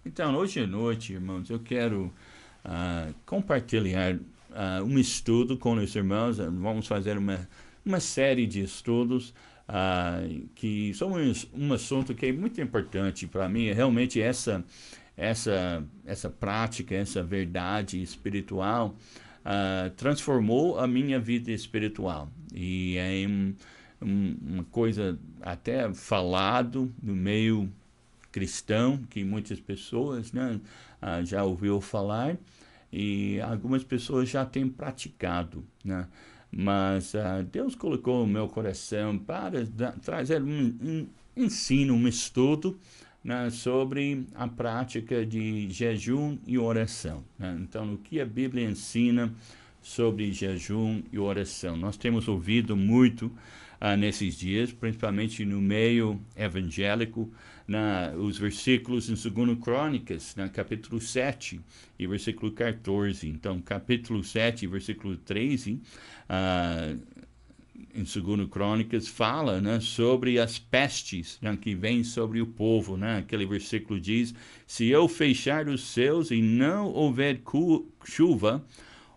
Então, hoje à noite, irmãos, eu quero compartilhar um estudo com os irmãos. Vamos fazer uma série de estudos que sobre um assunto que é muito importante para mim. É realmente essa prática, essa verdade espiritual transformou a minha vida espiritual. E é uma coisa até falado no meio cristão, que muitas pessoas, né, já ouviu falar e algumas pessoas já têm praticado, né? Mas Deus colocou no meu coração para trazer um ensino, um estudo, né, sobre a prática de jejum e oração, né? Então, o que a Bíblia ensina sobre jejum e oração? Nós temos ouvido muito nesses dias, principalmente no meio evangélico, os versículos em 2 Crônicas, capítulo 7 e versículo 14. Então, capítulo 7 versículo 13, em 2 Crônicas, fala, né, sobre as pestes, né, que vêm sobre o povo. Né? Aquele versículo diz: se eu fechar os céus e não houver chuva,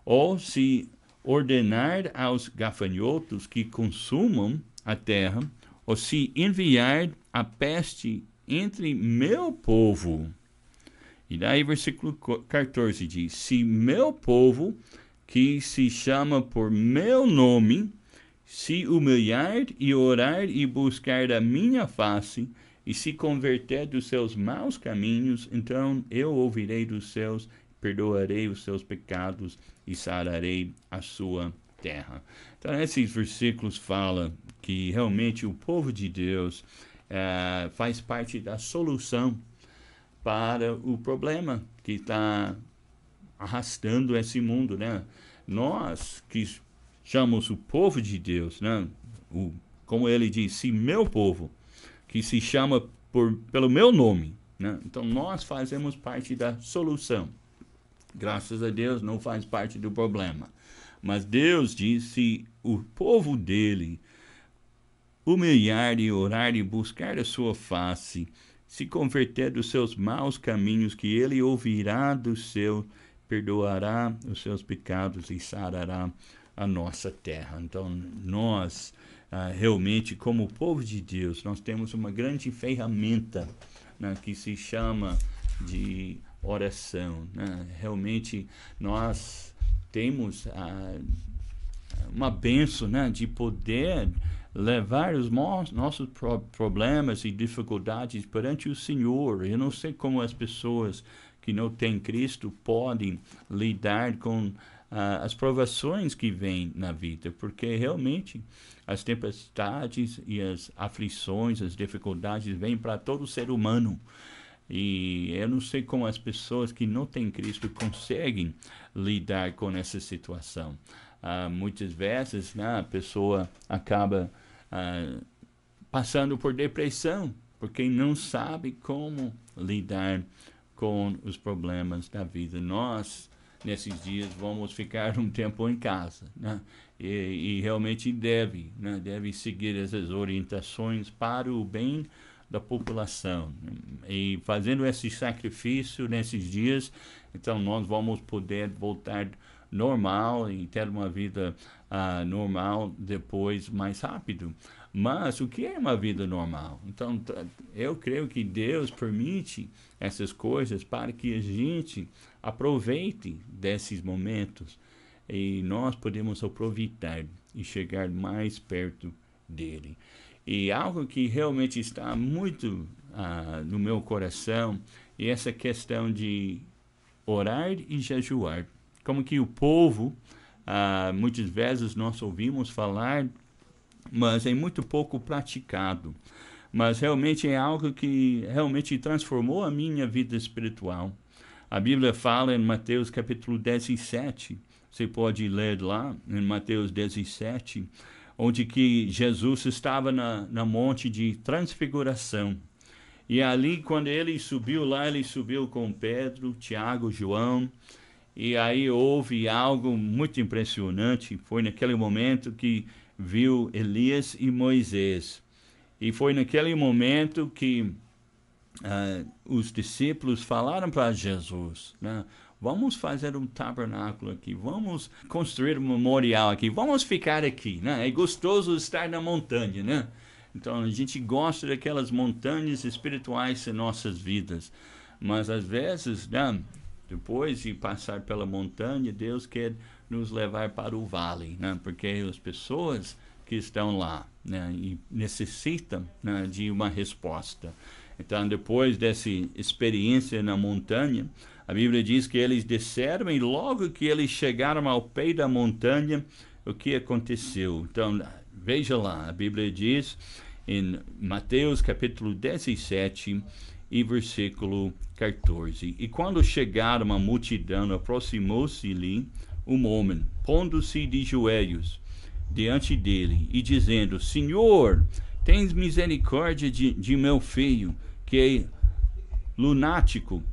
ou se ordenar aos gafanhotos que consumam a terra, ou se enviar a peste entre meu povo. E daí, versículo 14 diz: se meu povo, que se chama por meu nome, se humilhar e orar e buscar a minha face, e se converter dos seus maus caminhos, então eu ouvirei dos céus, perdoarei os seus pecados e sararei a sua terra. Então, esses versículos falam que realmente o povo de Deus faz parte da solução para o problema que está arrastando esse mundo, né? Nós que chamamos o povo de Deus, né? Como ele disse, meu povo, que se chama pelo meu nome, né? Então nós fazemos parte da solução. Graças a Deus não faz parte do problema. Mas Deus disse: se o povo dele humilhar e orar e buscar a sua face, se converter dos seus maus caminhos, que ele ouvirá do céu, perdoará os seus pecados e sarará a nossa terra. Então, nós, realmente, como povo de Deus, nós temos uma grande ferramenta, né, que se chama de oração. Né? Realmente, nós temos uma benção, né, de poder levar os nossos problemas e dificuldades perante o Senhor. Eu não sei como as pessoas que não têm Cristo podem lidar com as provações que vêm na vida, porque realmente as tempestades e as aflições, as dificuldades vêm para todo ser humano. E eu não sei como as pessoas que não têm Cristo conseguem lidar com essa situação. Muitas vezes, né, a pessoa acaba passando por depressão, porque não sabe como lidar com os problemas da vida. Nós, nesses dias, vamos ficar um tempo em casa, né? E realmente deve seguir essas orientações para o bem da população. E fazendo esse sacrifício nesses dias, então nós vamos poder voltar normal e ter uma vida normal depois mais rápido. Mas o que é uma vida normal? Então, eu creio que Deus permite essas coisas para que a gente aproveite desses momentos e nós podemos aproveitar e chegar mais perto dele. E algo que realmente está muito no meu coração é essa questão de orar e jejuar. Como que o povo, muitas vezes nós ouvimos falar, mas é muito pouco praticado. Mas realmente é algo que realmente transformou a minha vida espiritual. A Bíblia fala em Mateus capítulo 17, você pode ler lá em Mateus 17, onde que Jesus estava na monte de transfiguração. E ali, quando ele subiu lá, ele subiu com Pedro, Tiago, João. E aí houve algo muito impressionante. Foi naquele momento que viu Elias e Moisés. E foi naquele momento que os discípulos falaram para Jesus, né? Vamos fazer um tabernáculo aqui, vamos construir um memorial aqui, vamos ficar aqui, né? É gostoso estar na montanha, né? Então a gente gosta daquelas montanhas espirituais em nossas vidas, mas às vezes, né, depois de passar pela montanha, Deus quer nos levar para o vale, né? Porque as pessoas que estão lá, né, e necessitam, né, de uma resposta. Então, depois dessa experiência na montanha, a Bíblia diz que eles desceram e logo que eles chegaram ao pé da montanha, o que aconteceu? Então, veja lá, a Bíblia diz em Mateus capítulo 17 e versículo 14. E quando chegaram a multidão, aproximou-se-lhe um homem, pondo-se de joelhos diante dele e dizendo: Senhor, tens misericórdia de meu filho, que é lunático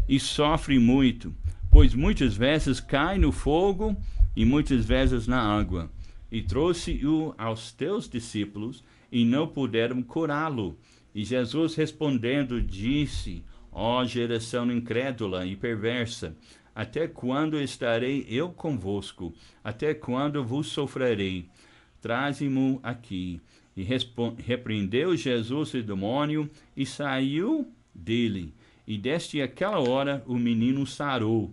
e sofre muito, pois muitas vezes cai no fogo e muitas vezes na água. E trouxe-o aos teus discípulos e não puderam curá-lo. E Jesus respondendo disse: Ó geração incrédula e perversa, até quando estarei eu convosco? Até quando vos sofrerei? Traze-mo aqui. E repreendeu Jesus o demônio e saiu dele. E desde aquela hora o menino sarou.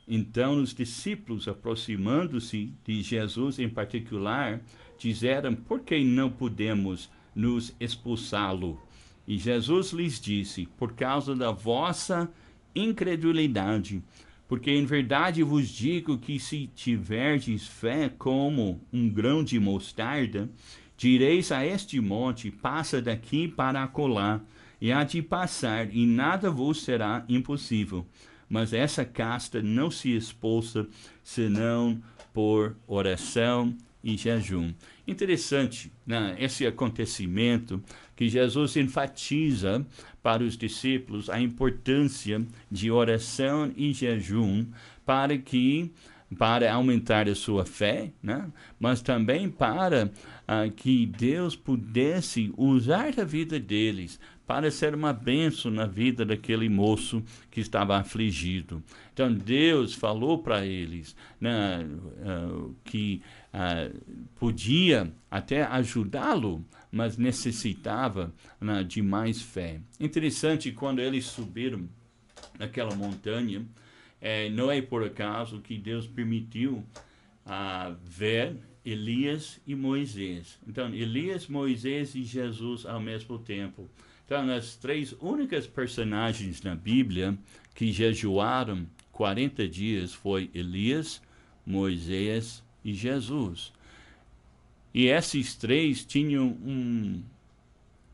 Então os discípulos, aproximando-se de Jesus em particular, disseram: Por que não podemos nos expulsá-lo? E Jesus lhes disse: Por causa da vossa incredulidade. Porque em verdade vos digo que se tiverdes fé como um grão de mostarda, direis a este monte: passa daqui para acolá, e há de passar, e nada vos será impossível. Mas essa casta não se expulsa, senão por oração e jejum. Interessante, né, esse acontecimento que Jesus enfatiza para os discípulos a importância de oração e jejum para aumentar a sua fé, né? Mas também para que Deus pudesse usar a vida deles para ser uma bênção na vida daquele moço que estava afligido. Então Deus falou para eles, né, que podia até ajudá-lo, mas necessitava, né, de mais fé. Interessante, quando eles subiram naquela montanha, não é por acaso que Deus permitiu ver Elias e Moisés. Então, Elias, Moisés e Jesus ao mesmo tempo. Então, as três únicas personagens na Bíblia que jejuaram 40 dias foi Elias, Moisés e Jesus. E esses três tinham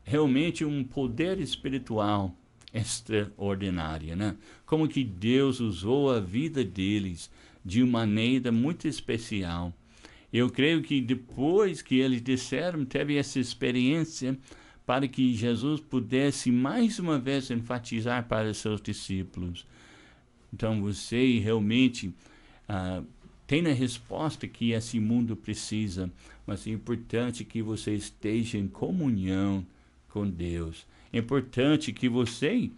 realmente um poder espiritual extraordinária, né? Como que Deus usou a vida deles de uma maneira muito especial. Eu creio que depois que eles disseram, teve essa experiência para que Jesus pudesse mais uma vez enfatizar para seus discípulos. Então você realmente tem a resposta que esse mundo precisa, mas é importante que você esteja em comunhão com Deus. É importante que você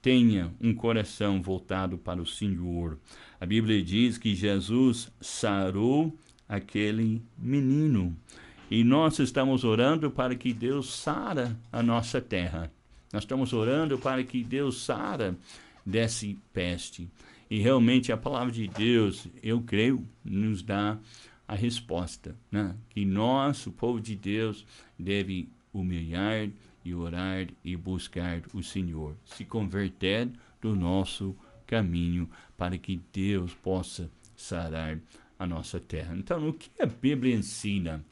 tenha um coração voltado para o Senhor. A Bíblia diz que Jesus sarou aquele menino. E nós estamos orando para que Deus sara a nossa terra. Nós estamos orando para que Deus sara dessa peste. E realmente a palavra de Deus, eu creio, nos dá a resposta, né? Que nós, o povo de Deus, deve humilhar e orar e buscar o Senhor, se converter do nosso caminho para que Deus possa sarar a nossa terra. Então, o que a Bíblia ensina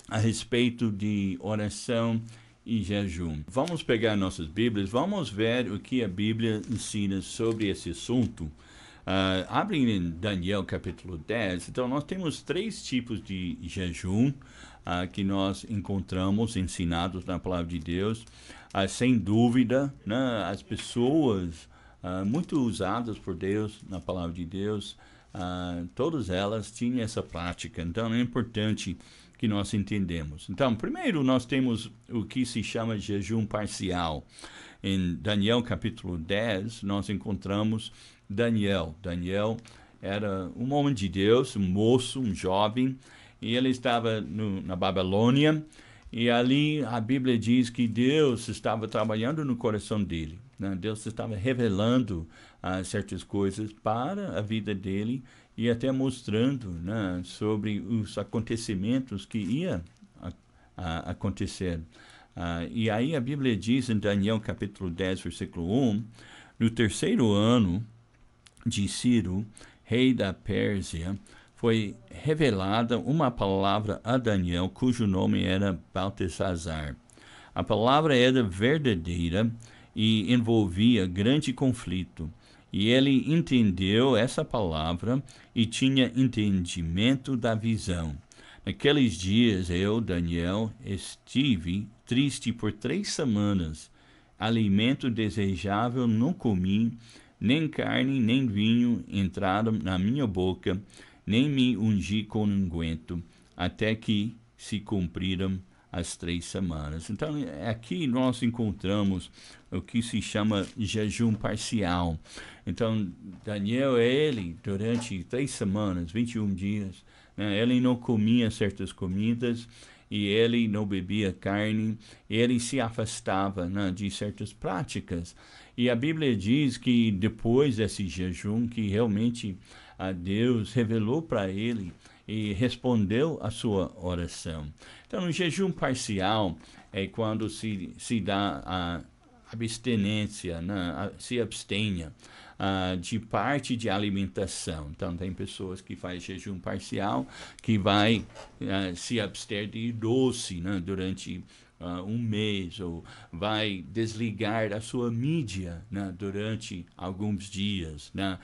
a respeito de oração e jejum? Vamos pegar nossas Bíblias, vamos ver o que a Bíblia ensina sobre esse assunto. Abrem em Daniel capítulo 10. Então, nós temos três tipos de jejum que nós encontramos ensinados na palavra de Deus. Sem dúvida, né, as pessoas muito usadas por Deus na palavra de Deus, todas elas tinham essa prática. Então, é importante que nós entendemos. Então, primeiro nós temos o que se chama jejum parcial. Em Daniel capítulo 10, nós encontramos Daniel. Daniel era um homem de Deus, um moço, um jovem, e ele estava na Babilônia, e ali a Bíblia diz que Deus estava trabalhando no coração dele, né? Deus estava revelando certas coisas para a vida dele e até mostrando, né, sobre os acontecimentos que ia acontecer. E aí a Bíblia diz em Daniel capítulo 10, versículo 1, no terceiro ano de Ciro, rei da Pérsia, foi revelada uma palavra a Daniel, cujo nome era Beltesazar. A palavra era verdadeira e envolvia grande conflito. E ele entendeu essa palavra e tinha entendimento da visão. Naqueles dias, eu, Daniel, estive triste por 3 semanas. Alimento desejável não comi, nem carne nem vinho entraram na minha boca, nem me ungi com unguento, até que se cumpriram as 3 semanas. Então, aqui nós encontramos o que se chama jejum parcial. Então, Daniel, ele, durante 3 semanas, 21 dias, né, ele não comia certas comidas, e ele não bebia carne, ele se afastava, né, de certas práticas. E a Bíblia diz que depois desse jejum, que realmente Deus revelou para ele e respondeu a sua oração. Então, no jejum parcial é quando se dá a abstinência, né? Se abstenha de parte de alimentação. Então, tem pessoas que fazem jejum parcial, que vai se abster de doce, né? Durante um mês, ou vai desligar a sua mídia, né, durante alguns dias, né?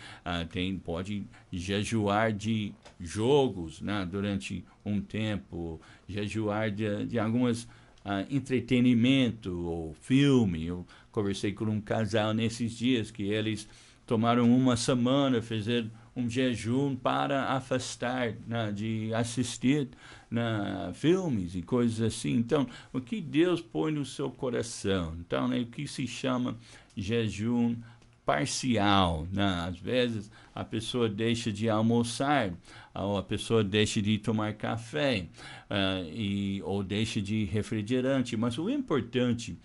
Pode jejuar de jogos, né, durante um tempo, jejuar de algumas entretenimento ou filme. Eu conversei com um casal nesses dias que eles tomaram uma semana, fizeram um jejum para afastar, né, de assistir, né, filmes e coisas assim. Então, o que Deus põe no seu coração? Então, é o que se chama jejum parcial, né? Às vezes a pessoa deixa de almoçar, ou a pessoa deixa de tomar café, ou deixa de refrigerante, mas o importante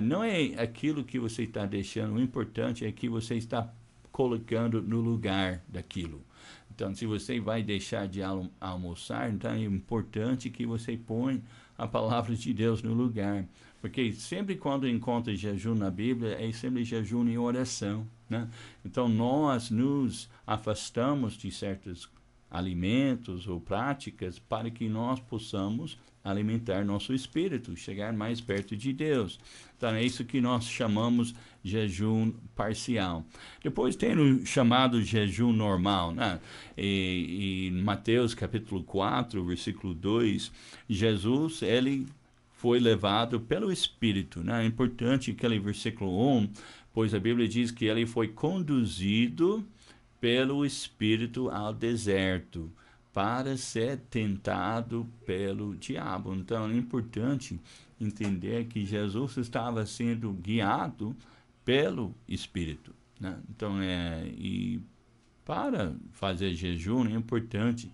não é aquilo que você está deixando, o importante é que você está colocando no lugar daquilo. Então, se você vai deixar de almoçar, então é importante que você põe a palavra de Deus no lugar. Porque sempre quando encontra jejum na Bíblia, é sempre jejum em oração, né? Então, nós nos afastamos de certos alimentos ou práticas para que nós possamos alimentar nosso espírito, chegar mais perto de Deus. Então, é isso que nós chamamos jejum parcial. Depois tem o chamado jejum normal, né? E em Mateus capítulo 4, versículo 2, Jesus, ele foi levado pelo Espírito, né? É importante aquele versículo 1, pois a Bíblia diz que ele foi conduzido pelo Espírito ao deserto para ser tentado pelo diabo. Então, é importante entender que Jesus estava sendo guiado pelo Espírito, né? Então, e para fazer jejum é importante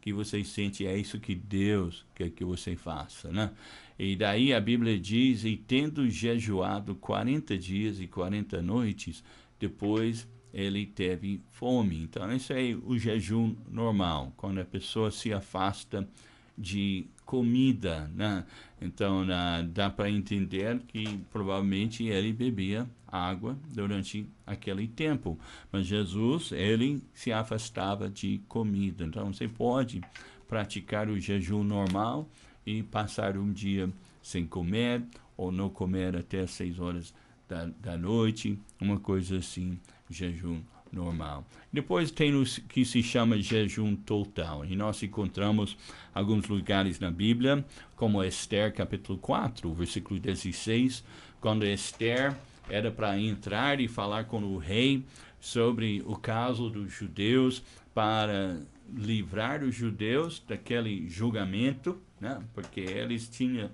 que você sente, é isso que Deus quer que você faça, né? E daí a Bíblia diz, e tendo jejuado 40 dias e 40 noites, depois ele teve fome. Então, esse é o jejum normal, quando a pessoa se afasta de comida, né? Então, dá para entender que provavelmente ele bebia água durante aquele tempo. Mas Jesus, ele se afastava de comida. Então, você pode praticar o jejum normal e passar um dia sem comer, ou não comer até 6 horas da noite, uma coisa assim, jejum normal. Depois tem o que se chama jejum total, e nós encontramos alguns lugares na Bíblia, como Esther capítulo 4, versículo 16, quando Esther era para entrar e falar com o rei sobre o caso dos judeus, para livrar os judeus daquele julgamento, né? Porque eles tinham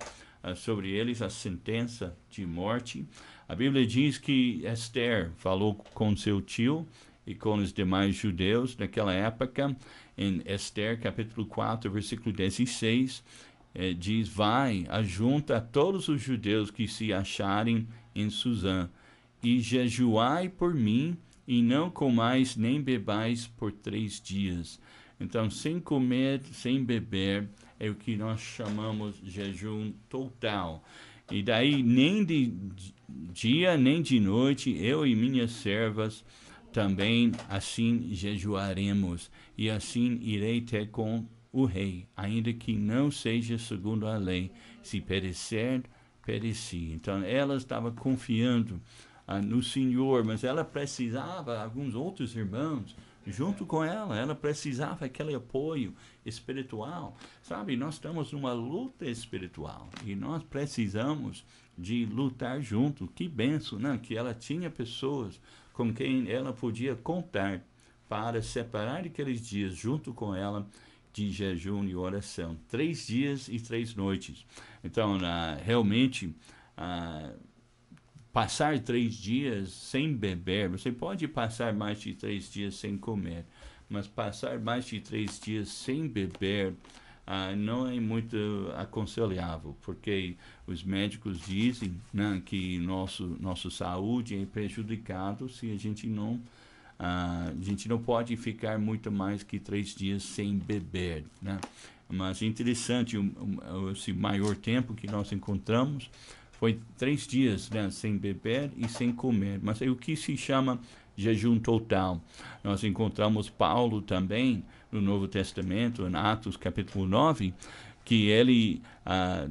sobre eles a sentença de morte. A Bíblia diz que Esther falou com seu tio e com os demais judeus naquela época, em Esther capítulo 4, versículo 16, diz, vai, ajunta todos os judeus que se acharem em Suzã, e jejuai por mim, e não comais nem bebais por 3 dias. Então, sem comer, sem beber, é o que nós chamamos de jejum total. E daí, nem de dia, nem de noite, eu e minhas servas também assim jejuaremos, e assim irei ter com o rei, ainda que não seja segundo a lei. Se perecer, pereci. Então, ela estava confiando no Senhor, mas ela precisava, alguns outros irmãos, junto com ela, ela precisava aquele apoio espiritual. Sabe, nós estamos numa luta espiritual e nós precisamos de lutar junto. Que benção, né? Que ela tinha pessoas com quem ela podia contar para separar aqueles dias junto com ela de jejum e oração. 3 dias e 3 noites. Então, realmente, passar 3 dias sem beber, você pode passar mais de 3 dias sem comer, mas passar mais de 3 dias sem beber não é muito aconselhável, porque os médicos dizem, né, que nossa saúde é prejudicada se a gente não pode ficar muito mais que 3 dias sem beber, né? Mas é interessante, esse maior tempo que nós encontramos foi 3 dias, né, sem beber e sem comer. Mas é o que se chama jejum total. Nós encontramos Paulo também no Novo Testamento, em Atos capítulo 9, que ele,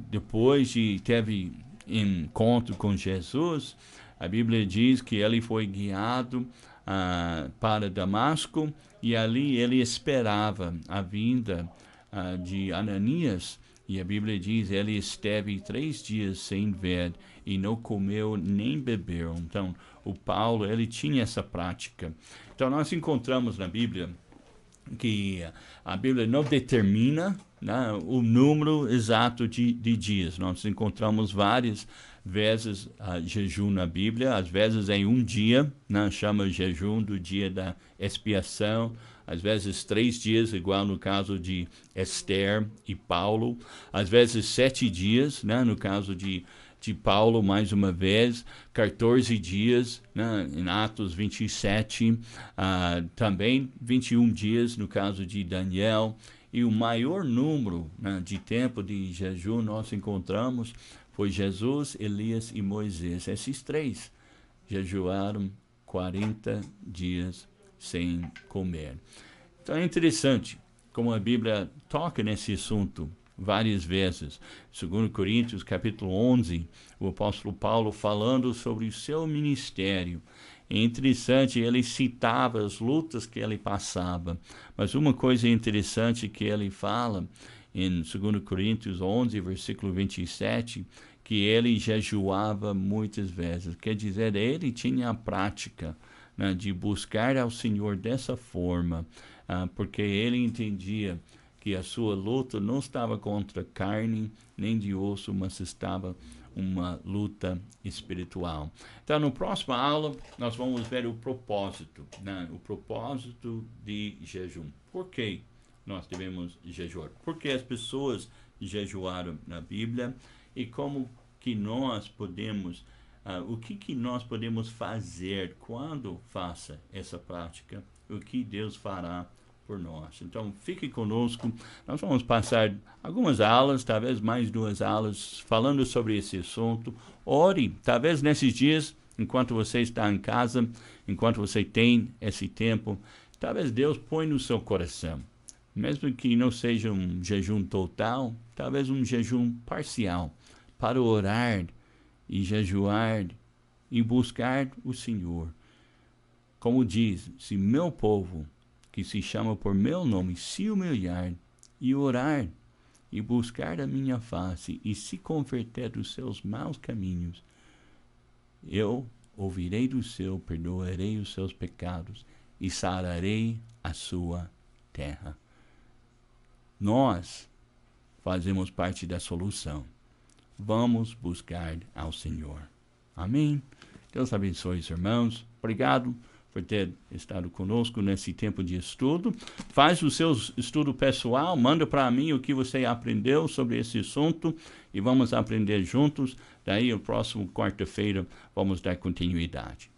depois de teve encontro com Jesus, a Bíblia diz que ele foi guiado para Damasco, e ali ele esperava a vinda de Ananias. E a Bíblia diz, ele esteve 3 dias sem ver e não comeu nem bebeu. Então, o Paulo, ele tinha essa prática. Então, nós encontramos na Bíblia que a Bíblia não determina, né, o número exato de dias. Nós encontramos várias vezes jejum na Bíblia, às vezes em um dia, né, chama jejum do dia da expiação, às vezes 3 dias, igual no caso de Esther e Paulo, às vezes 7 dias, né, no caso de Paulo, mais uma vez, 14 dias, né, em Atos 27, também 21 dias no caso de Daniel, e o maior número, né, de tempo de jejum nós encontramos foi Jesus, Elias e Moisés. Esses 3 jejuaram 40 dias sem comer. Então é interessante como a Bíblia toca nesse assunto várias vezes. 2 Coríntios capítulo 11, o apóstolo Paulo falando sobre o seu ministério. É interessante, ele citava as lutas que ele passava, mas uma coisa interessante que ele fala em 2 Coríntios 11, versículo 27, que ele jejuava muitas vezes. Quer dizer, ele tinha a prática, né, de buscar ao Senhor dessa forma, porque ele entendia que a sua luta não estava contra carne nem de osso, mas estava uma luta espiritual. Então, na próxima aula, nós vamos ver o propósito, né? O propósito de jejum. Por que nós devemos jejuar? Por que as pessoas jejuaram na Bíblia e como que nós podemos, o que nós podemos fazer quando faça essa prática, o que Deus fará por nós. Então, fique conosco. Nós vamos passar algumas aulas, talvez mais 2 aulas, falando sobre esse assunto. Ore, talvez nesses dias, enquanto você está em casa, enquanto você tem esse tempo, talvez Deus põe no seu coração, mesmo que não seja um jejum total, talvez um jejum parcial, para orar e jejuar e buscar o Senhor. Como diz, se meu povo, que se chama por meu nome, se humilhar e orar e buscar a minha face e se converter dos seus maus caminhos, eu ouvirei do céu, perdoarei os seus pecados e sararei a sua terra. Nós fazemos parte da solução. Vamos buscar ao Senhor. Amém? Deus abençoe os irmãos. Obrigado por ter estado conosco nesse tempo de estudo. Faz o seu estudo pessoal, manda para mim o que você aprendeu sobre esse assunto e vamos aprender juntos. Daí, o próximo quarta-feira, vamos dar continuidade.